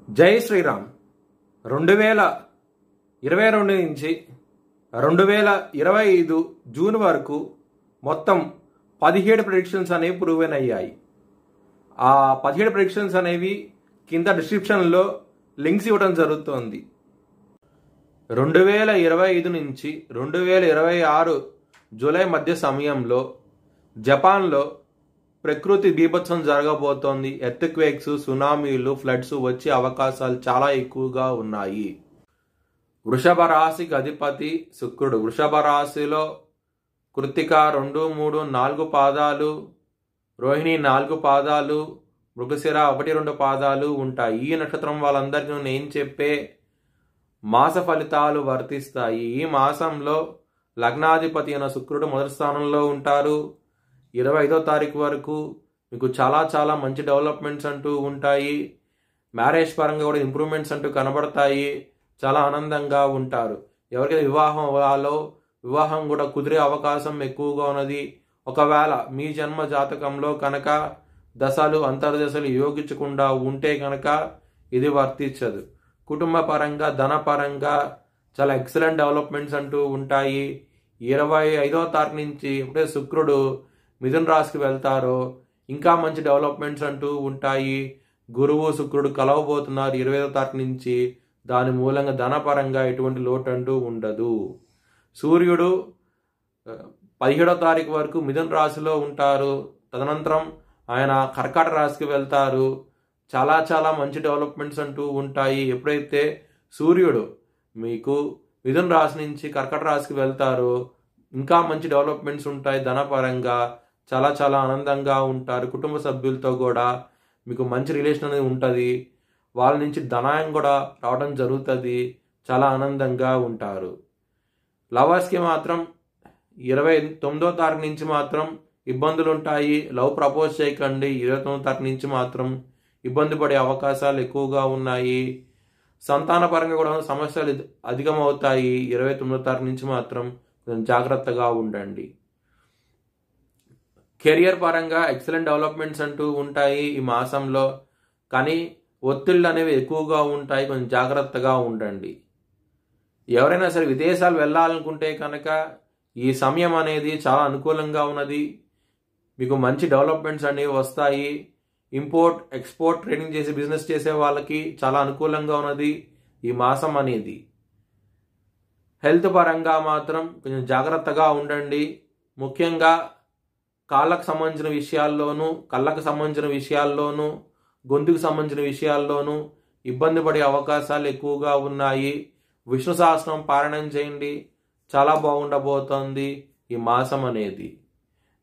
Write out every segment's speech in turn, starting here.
జై శ్రీరామ్. 2022 నుంచి 2025 జూన్ వరకు మొత్తం 17 ప్రెడిక్షన్స్ అనేవి ప్రూవెన్ అయ్యాయి. ఆ 17 ప్రెడిక్షన్స్ అనేవి కింద డిస్క్రిప్షన్లో లింక్స్ ఇవ్వడం జరుగుతోంది. 2025 నుంచి 2026 జూలై మధ్య సమయంలో జపాన్లో ప్రకృతి బీభత్సం జరగబోతోంది. ఎర్త్క్వేక్స్, సునామీలు, ఫ్లడ్స్ వచ్చే అవకాశాలు చాలా ఎక్కువగా ఉన్నాయి. వృషభ రాశికి అధిపతి శుక్రుడు. వృషభ రాశిలో కృత్తిక 2, 3, 4 పాదాలు, రోహిణి 4 పాదాలు, మృగశిర 1, 2 పాదాలు ఉంటాయి. ఈ నక్షత్రం వాళ్ళందరికీ నేను చెప్పే మాస ఫలితాలు వర్తిస్తాయి. ఈ మాసంలో లగ్నాధిపతి అయిన శుక్రుడు మొదటి స్థానంలో ఉంటారు. 25వ తారీఖు వరకు మీకు చాలా మంచి డెవలప్మెంట్స్ అంటూ ఉంటాయి. మ్యారేజ్ పరంగా కూడా ఇంప్రూవ్మెంట్స్ అంటూ కనబడతాయి. చాలా ఆనందంగా ఉంటారు. ఎవరికైతే వివాహం అవ్వాలో వివాహం కూడా కుదిరే అవకాశం ఎక్కువగా ఉన్నది. ఒకవేళ మీ జన్మ జాతకంలో కనుక దశలు అంతర్దశలు యోగించకుండా ఉంటే కనుక ఇది వర్తించదు. కుటుంబ పరంగా ధనపరంగా చాలా ఎక్సలెంట్ డెవలప్మెంట్స్ అంటూ ఉంటాయి. 25వ తారీఖు నుంచి ఇప్పుడే శుక్రుడు మిథున రాశికి వెళ్తారో ఇంకా మంచి డెవలప్మెంట్స్ అంటూ ఉంటాయి. గురువు శుక్రుడు కలవబోతున్నారు 25వ తారీఖు నుంచి. దాని మూలంగా ధనపరంగా ఎటువంటి లోటు అంటూ ఉండదు. సూర్యుడు 17వ తారీఖు వరకు మిథున రాశిలో ఉంటారు. తదనంతరం ఆయన కర్కాటక రాశికి వెళ్తారు. చాలా మంచి డెవలప్మెంట్స్ అంటూ ఉంటాయి. ఎప్పుడైతే సూర్యుడు మీకు మిథున రాశి నుంచి కర్కాటక రాశికి వెళ్తారో ఇంకా మంచి డెవలప్మెంట్స్ ఉంటాయి. ధనపరంగా చాలా ఆనందంగా ఉంటారు. కుటుంబ సభ్యులతో కూడా మీకు మంచి రిలేషన్ అనేది ఉంటుంది. వాళ్ళ నుంచి ధనాయం కూడా రావడం జరుగుతుంది. చాలా ఆనందంగా ఉంటారు. లవర్స్కి మాత్రం 29వ తారీఖు నుంచి మాత్రం ఇబ్బందులు ఉంటాయి. లవ్ ప్రపోజ్ చేయకండి. 29వ తారీఖు నుంచి మాత్రం ఇబ్బంది పడే అవకాశాలు ఎక్కువగా ఉన్నాయి. సంతాన పరంగా కూడా సమస్యలు అధికమవుతాయి. 29వ తారీఖు నుంచి మాత్రం జాగ్రత్తగా ఉండండి. కెరియర్ పరంగా ఎక్సలెంట్ డెవలప్మెంట్స్ అంటూ ఉంటాయి ఈ మాసంలో. కానీ ఒత్తిళ్ళు అనేవి ఎక్కువగా ఉంటాయి. కొంచెం జాగ్రత్తగా ఉండండి. ఎవరైనా సరే విదేశాలు వెళ్ళాలనుకుంటే కనుక ఈ సమయం అనేది చాలా అనుకూలంగా ఉన్నది. మీకు మంచి డెవలప్మెంట్స్ అనేవి వస్తాయి. ఇంపోర్ట్ ఎక్స్పోర్ట్ ట్రేడింగ్ చేసి బిజినెస్ చేసే వాళ్ళకి చాలా అనుకూలంగా ఉన్నది ఈ మాసం అనేది. హెల్త్ పరంగా మాత్రం కొంచెం జాగ్రత్తగా ఉండండి. ముఖ్యంగా కాళ్ళకు సంబంధించిన విషయాల్లోనూ, కళ్ళకు సంబంధించిన విషయాల్లోనూ, గొంతుకు సంబంధించిన విషయాల్లోనూ ఇబ్బంది పడే అవకాశాలు ఎక్కువగా ఉన్నాయి. విష్ణు సహస్రం పారాయణం చేయండి. చాలా బాగుండబోతోంది ఈ మాసం అనేది.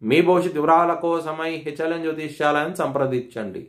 మీ భవిష్యత్ వివరాల కోసమై హెచ్ఎల్ఎన్ జ్యోతిష్యాలయాన్ని సంప్రదించండి.